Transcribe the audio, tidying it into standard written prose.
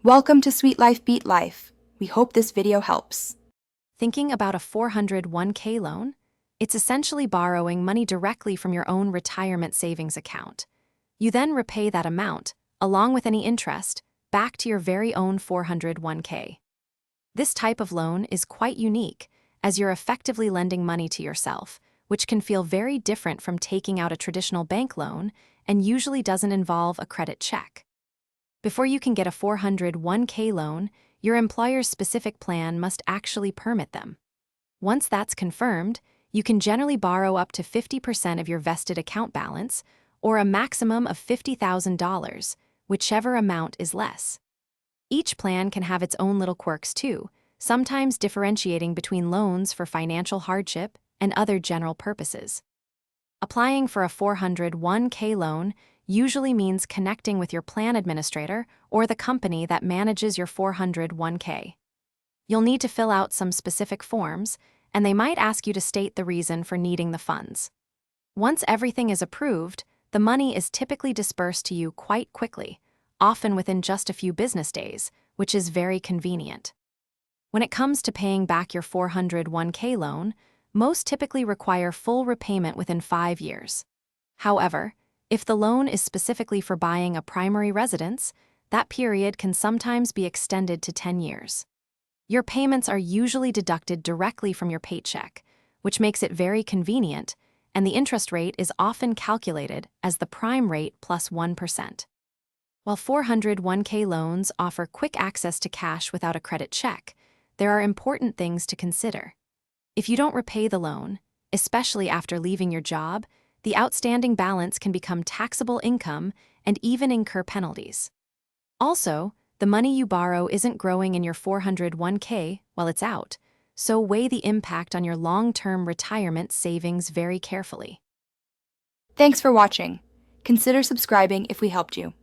Welcome to Sweet Life Beat Life. We hope this video helps. Thinking about a 401k loan? It's essentially borrowing money directly from your own retirement savings account. You then repay that amount, along with any interest, back to your very own 401k. This type of loan is quite unique, as you're effectively lending money to yourself, which can feel very different from taking out a traditional bank loan and usually doesn't involve a credit check. Before you can get a 401k loan, your employer's specific plan must actually permit them. Once that's confirmed, you can generally borrow up to 50% of your vested account balance, or a maximum of $50,000, whichever amount is less. Each plan can have its own little quirks too, sometimes differentiating between loans for financial hardship and other general purposes. Applying for a 401k loan usually means connecting with your plan administrator or the company that manages your 401k. You'll need to fill out some specific forms, and they might ask you to state the reason for needing the funds. Once everything is approved, the money is typically dispersed to you quite quickly, often within just a few business days, which is very convenient. When it comes to paying back your 401k loan, most typically require full repayment within 5 years. However, if the loan is specifically for buying a primary residence, that period can sometimes be extended to 10 years. Your payments are usually deducted directly from your paycheck, which makes it very convenient, and the interest rate is often calculated as the prime rate plus 1%. While 401k loans offer quick access to cash without a credit check, there are important things to consider. If you don't repay the loan, especially after leaving your job, the outstanding balance can become taxable income and even incur penalties. Also, the money you borrow isn't growing in your 401k while it's out, so weigh the impact on your long-term retirement savings very carefully. Thanks for watching. Consider subscribing if we helped you.